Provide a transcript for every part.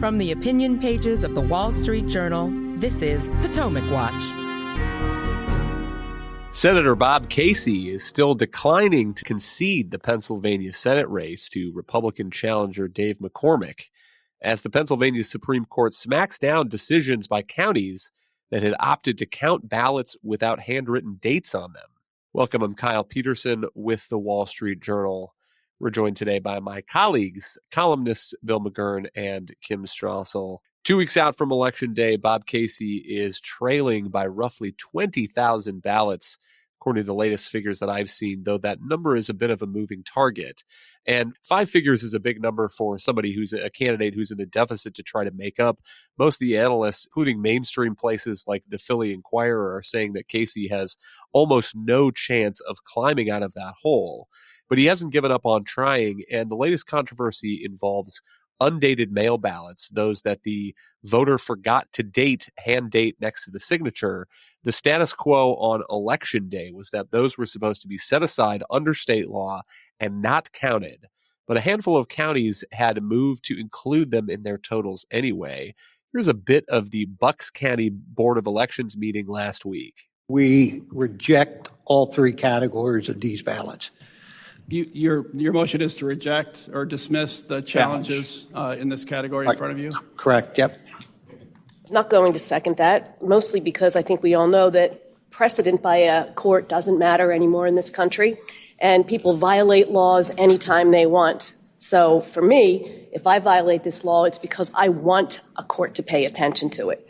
From the opinion pages of the Wall Street Journal, this is Potomac Watch. Senator Bob Casey is still declining to concede the Pennsylvania Senate race to Republican challenger Dave McCormick, as the Pennsylvania Supreme Court smacks down decisions by counties that had opted to count ballots without handwritten dates on them. Welcome, I'm Kyle Peterson with the Wall Street Journal. We're joined today by my colleagues, columnists Bill McGurn and Kim Strassel. 2 weeks out from Election Day, Bob Casey is trailing by roughly 20,000 ballots, according to the latest figures that I've seen, though that number is a bit of a moving target. And 5 figures is a big number for somebody who's a candidate who's in a deficit to try to make up. Most of the analysts, including mainstream places like the Philly Inquirer, are saying that Casey has almost no chance of climbing out of that hole. But he hasn't given up on trying, and the latest controversy involves undated mail ballots, those that the voter forgot to hand date next to the signature. The status quo on Election Day was that those were supposed to be set aside under state law and not counted. But a handful of counties had moved to include them in their totals anyway. Here's a bit of the Bucks County Board of Elections meeting last week. We reject all 3 categories of these ballots. Your motion is to reject or dismiss the challenges in this category in front of you? Correct, yep. I'm not going to second that, mostly because I think we all know that precedent by a court doesn't matter anymore in this country, and people violate laws anytime they want. So for me, if I violate this law, it's because I want a court to pay attention to it.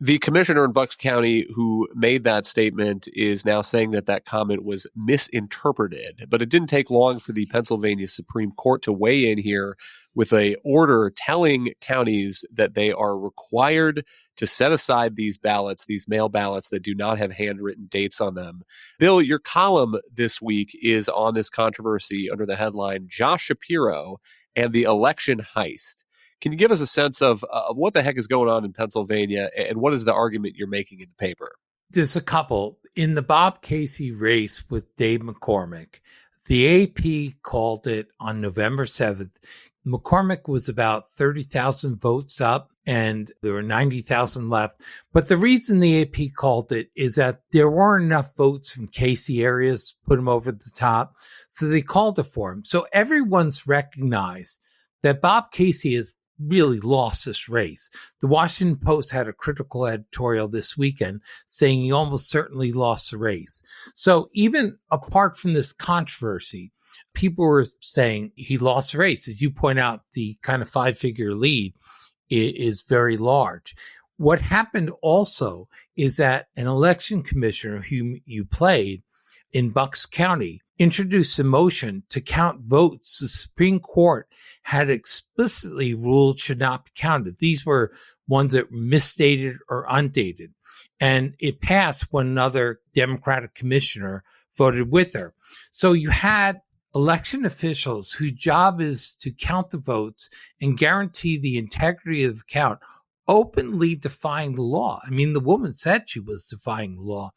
The commissioner in Bucks County who made that statement is now saying that that comment was misinterpreted. But it didn't take long for the Pennsylvania Supreme Court to weigh in here with an order telling counties that they are required to set aside these ballots, these mail ballots that do not have handwritten dates on them. Bill, your column this week is on this controversy under the headline, Josh Shapiro and the Election Heist. Can you give us a sense of what the heck is going on in Pennsylvania and what is the argument you're making in the paper? There's a couple. In the Bob Casey race with Dave McCormick, the AP called it on November 7th. McCormick was about 30,000 votes up and there were 90,000 left. But the reason the AP called it is that there weren't enough votes from Casey areas to put him over the top. So they called it for him. So everyone's recognized that Bob Casey is really lost this race. The Washington Post had a critical editorial this weekend saying he almost certainly lost the race. So even apart from this controversy, people were saying he lost the race. As you point out, the kind of 5-figure lead is very large. What happened also is that an election commissioner whom you played in Bucks County introduced a motion to count votes the Supreme Court had explicitly ruled should not be counted. These were ones that were misstated or undated. And it passed when another Democratic commissioner voted with her. So you had election officials whose job is to count the votes and guarantee the integrity of the count openly defying the law. I mean, the woman said she was defying the law.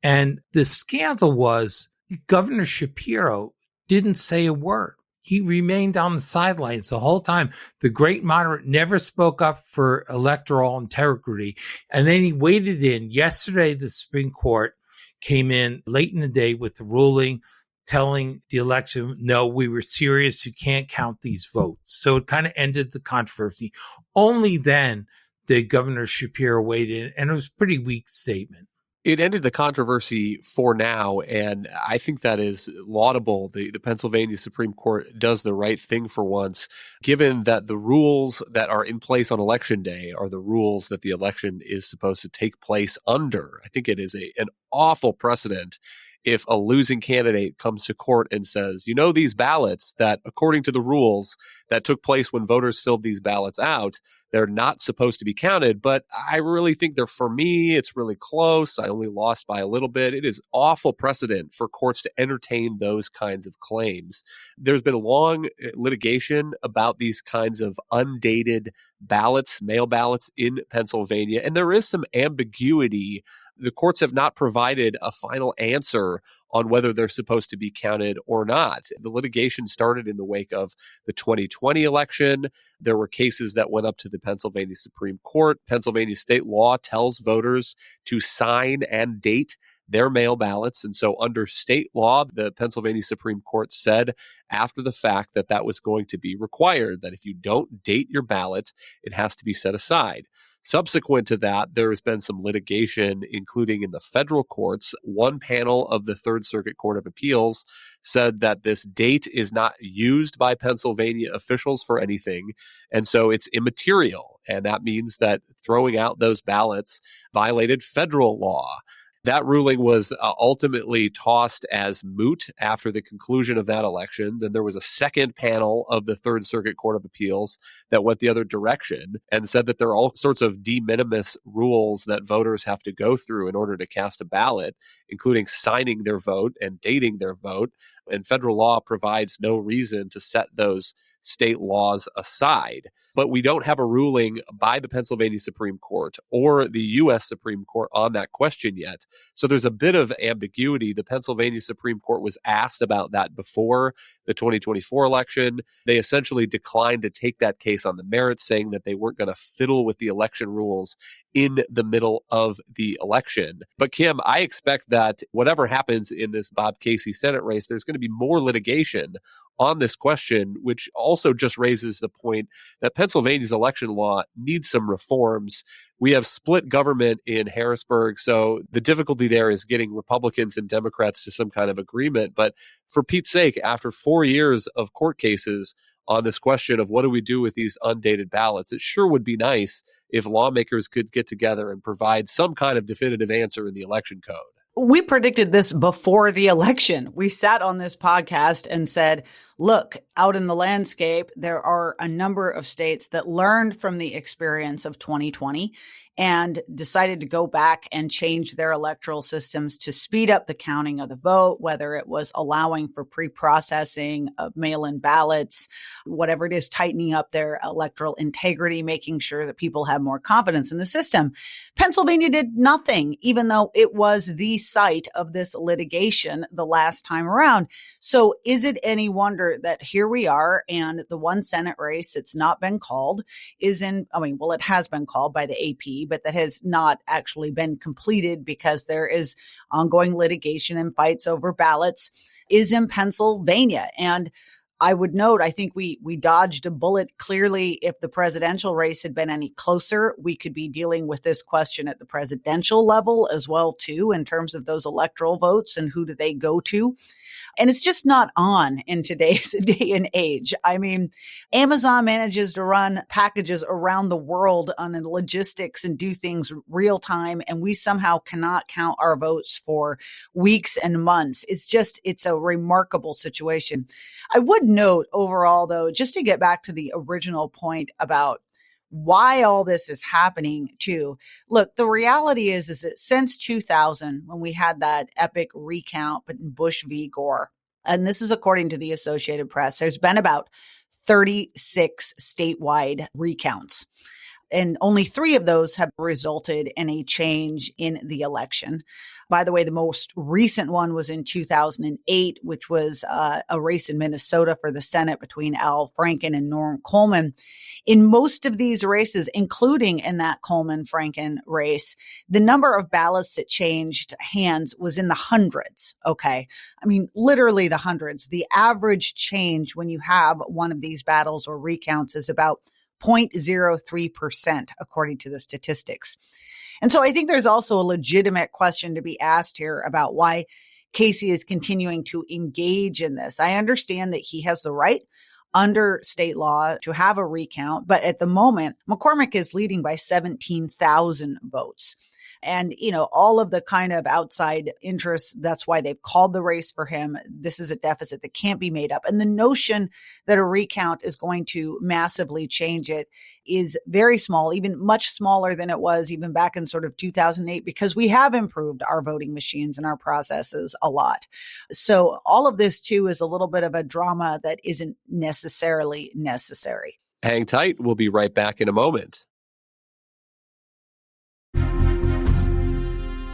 And the scandal was Governor Shapiro didn't say a word. He remained on the sidelines the whole time. The great moderate never spoke up for electoral integrity. And then he waded in. Yesterday, the Supreme Court came in late in the day with the ruling telling the election, no, we were serious. You can't count these votes. So it kind of ended the controversy. Only then did Governor Shapiro wade in, and it was a pretty weak statement. It ended the controversy for now, and I think that is laudable. The Pennsylvania Supreme Court does the right thing for once, given that the rules that are in place on Election Day are the rules that the election is supposed to take place under. I think it is an awful precedent if a losing candidate comes to court and says, you know, these ballots that, according to the rules that took place when voters filled these ballots out, they're not supposed to be counted. But I really think for me, it's really close. I only lost by a little bit. It is awful precedent for courts to entertain those kinds of claims. There's been long litigation about these kinds of undated ballots, mail ballots in Pennsylvania, and there is some ambiguity. The courts have not provided a final answer on whether they're supposed to be counted or not. The litigation started in the wake of the 2020 election. There were cases that went up to the Pennsylvania Supreme Court. Pennsylvania state law tells voters to sign and date their mail ballots. And so under state law, the Pennsylvania Supreme Court said after the fact that that was going to be required, that if you don't date your ballot, it has to be set aside. Subsequent to that, there has been some litigation, including in the federal courts. One panel of the Third Circuit Court of Appeals said that this date is not used by Pennsylvania officials for anything, and so it's immaterial. And that means that throwing out those ballots violated federal law. That ruling was ultimately tossed as moot after the conclusion of that election. Then there was a second panel of the Third Circuit Court of Appeals that went the other direction and said that there are all sorts of de minimis rules that voters have to go through in order to cast a ballot, including signing their vote and dating their vote. And federal law provides no reason to set those state laws aside. But we don't have a ruling by the Pennsylvania Supreme Court or the U.S. Supreme Court on that question yet. So there's a bit of ambiguity. The Pennsylvania Supreme Court was asked about that before the 2024 election. They essentially declined to take that case on the merits, saying that they weren't going to fiddle with the election rules in the middle of the election. But Kim, I expect that whatever happens in this Bob Casey Senate race, there's going to be more litigation on this question, which also just raises the point that Pennsylvania's election law needs some reforms. We have split government in Harrisburg, so the difficulty there is getting Republicans and Democrats to some kind of agreement. But for Pete's sake, after 4 years of court cases on this question of what do we do with these undated ballots, it sure would be nice if lawmakers could get together and provide some kind of definitive answer in the election code. We predicted this before the election. We sat on this podcast and said, look, out in the landscape, there are a number of states that learned from the experience of 2020 and decided to go back and change their electoral systems to speed up the counting of the vote, whether it was allowing for pre-processing of mail-in ballots, whatever it is, tightening up their electoral integrity, making sure that people have more confidence in the system. Pennsylvania did nothing, even though it was the site of this litigation the last time around. So is it any wonder that here we are, and the one Senate race that's not been called is in, it has been called by the AP, but that has not actually been completed because there is ongoing litigation and fights over ballots, is in Pennsylvania. And I would note, I think we dodged a bullet. Clearly, if the presidential race had been any closer, we could be dealing with this question at the presidential level as well, too, in terms of those electoral votes and who do they go to. And it's just not on in today's day and age. I mean, Amazon manages to run packages around the world on logistics and do things real time, and we somehow cannot count our votes for weeks and months. It's a remarkable situation. I would note overall, though, just to get back to the original point about why all this is happening too. Look, the reality is that since 2000, when we had that epic recount, but in Bush v. Gore, and this is according to the Associated Press, there's been about 36 statewide recounts. And only 3 of those have resulted in a change in the election. By the way, the most recent one was in 2008, which was a race in Minnesota for the Senate between Al Franken and Norm Coleman. In most of these races, including in that Coleman-Franken race, the number of ballots that changed hands was in the hundreds. Okay. I mean, literally the hundreds. The average change when you have one of these battles or recounts is about 0.03%, according to the statistics. And so I think there's also a legitimate question to be asked here about why Casey is continuing to engage in this. I understand that he has the right under state law to have a recount, but at the moment, McCormick is leading by 17,000 votes. And, all of the kind of outside interests, that's why they've called the race for him. This is a deficit that can't be made up. And the notion that a recount is going to massively change it is very small, even much smaller than it was even back in sort of 2008, because we have improved our voting machines and our processes a lot. So all of this, too, is a little bit of a drama that isn't necessarily necessary. Hang tight. We'll be right back in a moment.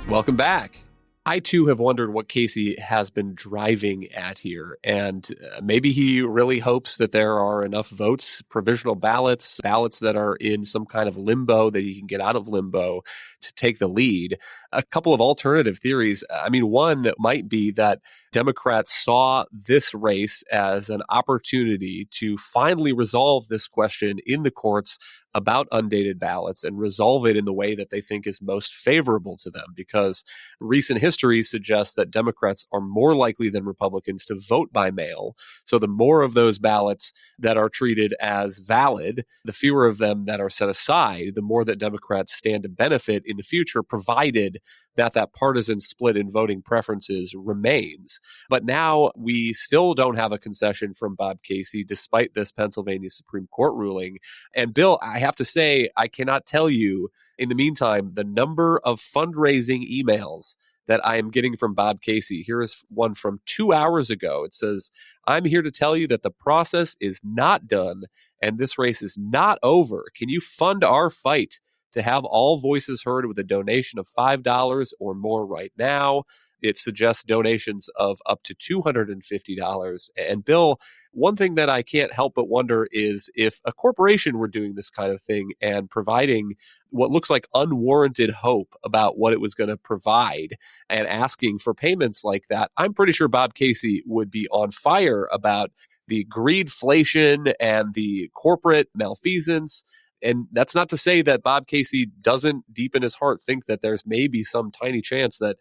Welcome back. I, too, have wondered what Casey has been driving at here. And maybe he really hopes that there are enough votes, provisional ballots that are in some kind of limbo, that he can get out of limbo to take the lead. A couple of alternative theories. I mean, one might be that Democrats saw this race as an opportunity to finally resolve this question in the courts about undated ballots and resolve it in the way that they think is most favorable to them, because recent history suggests that Democrats are more likely than Republicans to vote by mail. So the more of those ballots that are treated as valid, the fewer of them that are set aside, the more that Democrats stand to benefit in the future, provided that partisan split in voting preferences remains. But now we still don't have a concession from Bob Casey, despite this Pennsylvania Supreme Court ruling. And Bill, I have to say, I cannot tell you, in the meantime, the number of fundraising emails that I am getting from Bob Casey. Here is one from 2 hours ago. It says, "I'm here to tell you that the process is not done and this race is not over. Can you fund our fight to have all voices heard with a donation of $5 or more right now?" It suggests donations of up to $250. And Bill, one thing that I can't help but wonder is if a corporation were doing this kind of thing and providing what looks like unwarranted hope about what it was going to provide and asking for payments like that, I'm pretty sure Bob Casey would be on fire about the greedflation and the corporate malfeasance. And that's not to say that Bob Casey doesn't deep in his heart think that there's maybe some tiny chance that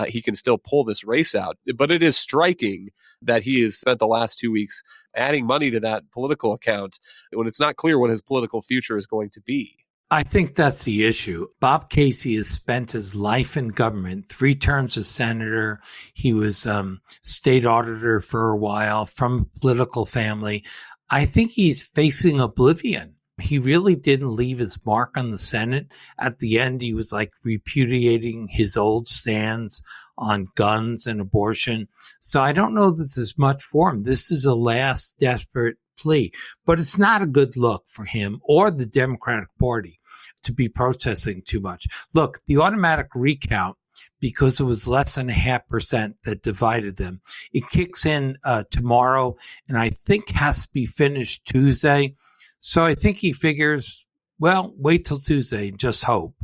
he can still pull this race out. But it is striking that he has spent the last 2 weeks adding money to that political account when it's not clear what his political future is going to be. I think that's the issue. Bob Casey has spent his life in government, 3 terms as senator. He was state auditor for a while, from a political family. I think he's facing oblivion. He really didn't leave his mark on the Senate. At the end, he was like repudiating his old stands on guns and abortion. So I don't know that there's much for him. This is a last desperate plea, but it's not a good look for him or the Democratic Party to be protesting too much. Look, the automatic recount, because it was less than 0.5% that divided them, it kicks in tomorrow and I think has to be finished Tuesday. So I think he figures, well, wait till Tuesday and just hope.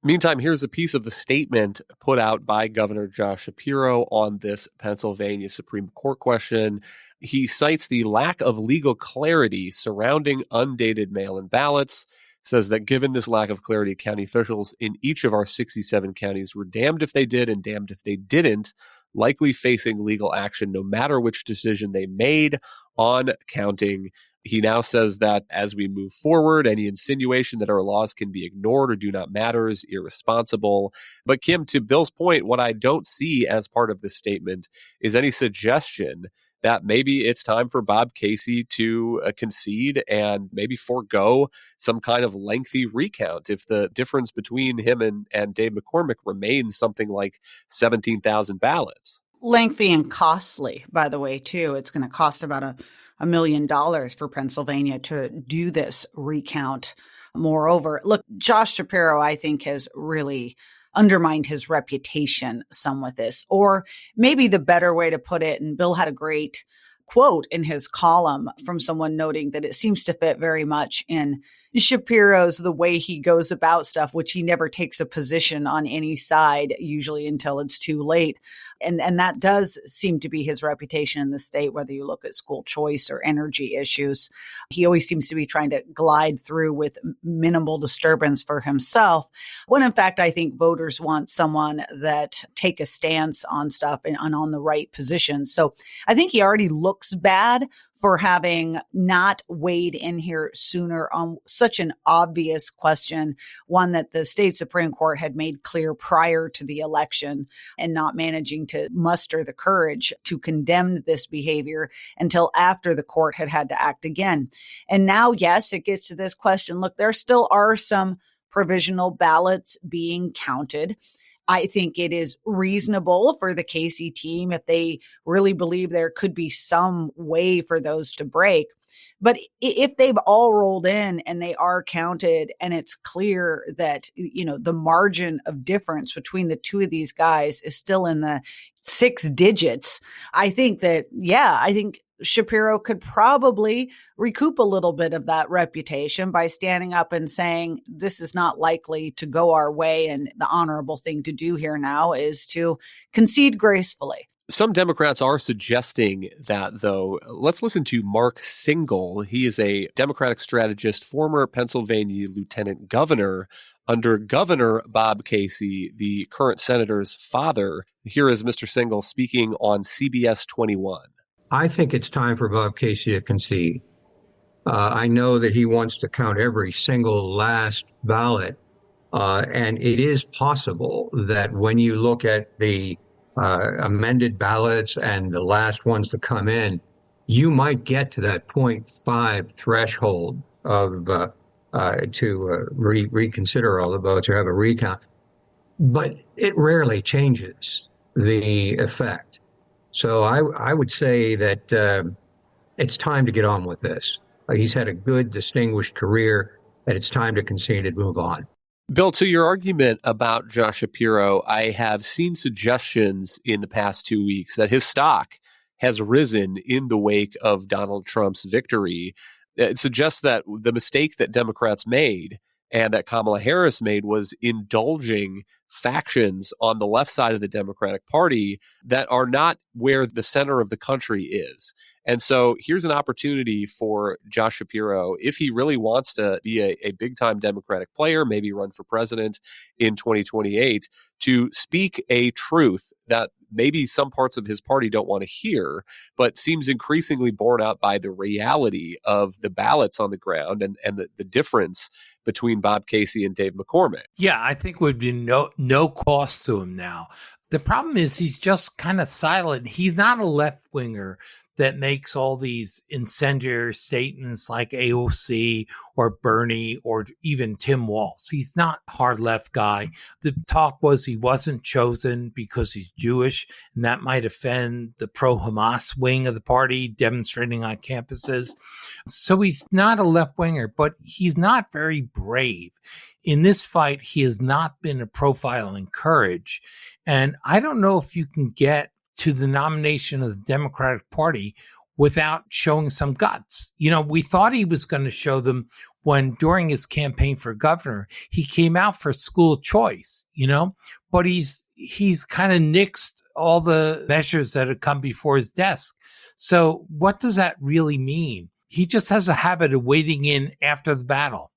Meantime, here's a piece of the statement put out by Governor Josh Shapiro on this Pennsylvania Supreme Court question. He cites the lack of legal clarity surrounding undated mail-in ballots, says that given this lack of clarity, county officials in each of our 67 counties were damned if they did and damned if they didn't, likely facing legal action no matter which decision they made on counting. He now says that as we move forward, any insinuation that our laws can be ignored or do not matter is irresponsible. But Kim, to Bill's point, what I don't see as part of this statement is any suggestion that maybe it's time for Bob Casey to concede and maybe forego some kind of lengthy recount if the difference between him and Dave McCormick remains something like 17,000 ballots. Lengthy and costly, by the way, too. It's going to cost about $1 million for Pennsylvania to do this recount. Moreover, look, Josh Shapiro, I think, has really undermined his reputation some with this. Or maybe the better way to put it, and Bill had a great quote in his column from someone noting that it seems to fit very much in Shapiro's, the way he goes about stuff, which he never takes a position on any side, usually until it's too late. And that does seem to be his reputation in the state, whether you look at school choice or energy issues. He always seems to be trying to glide through with minimal disturbance for himself, when in fact, I think voters want someone that take a stance on stuff and on the right position. So I think he already looks bad for having not weighed in here sooner on such an obvious question, one that the state Supreme Court had made clear prior to the election, and not managing to muster the courage to condemn this behavior until after the court had to act again. And now, yes, it gets to this question. Look, there still are some provisional ballots being counted. I think it is reasonable for the Casey team, if they really believe there could be some way for those to break. But if they've all rolled in and they are counted and it's clear that, the margin of difference between the two of these guys is still in the 6 digits, I think Shapiro could probably recoup a little bit of that reputation by standing up and saying, this is not likely to go our way. And the honorable thing to do here now is to concede gracefully. Some Democrats are suggesting that, though. Let's listen to Mark Singal. He is a Democratic strategist, former Pennsylvania lieutenant governor under Governor Bob Casey, the current senator's father. Here is Mr. Singal speaking on CBS 21. I think it's time for Bob Casey to concede. I know that he wants to count every single last ballot, and it is possible that when you look at the amended ballots and the last ones to come in, you might get to that 0.5 threshold of to reconsider all the votes or have a recount. But it rarely changes the effect. So I would say that it's time to get on with this. He's had a good, distinguished career, and it's time to concede and move on. Bill, to your argument about Josh Shapiro, I have seen suggestions in the past 2 weeks that his stock has risen in the wake of Donald Trump's victory. It suggests that the mistake that Democrats made and that Kamala Harris made was indulging factions on the left side of the Democratic Party that are not where the center of the country is. And so here's an opportunity for Josh Shapiro, if he really wants to be a big-time Democratic player, maybe run for president in 2028, to speak a truth that maybe some parts of his party don't want to hear, but seems increasingly borne out by the reality of the ballots on the ground and the difference between Bob Casey and Dave McCormick. Yeah, I think would be no cost to him now. The problem is he's just kind of silent. He's not a left-winger that makes all these incendiary statements like AOC or Bernie or even Tim Walz. He's not a hard left guy. The talk was he wasn't chosen because he's Jewish, and that might offend the pro-Hamas wing of the party demonstrating on campuses. So he's not a left winger, but he's not very brave. In this fight, he has not been a profile in courage. And I don't know if you can get to the nomination of the Democratic Party without showing some guts. We thought he was going to show them when during his campaign for governor, he came out for school choice, but he's kind of nixed all the measures that had come before his desk. So what does that really mean? He just has a habit of wading in after the battle.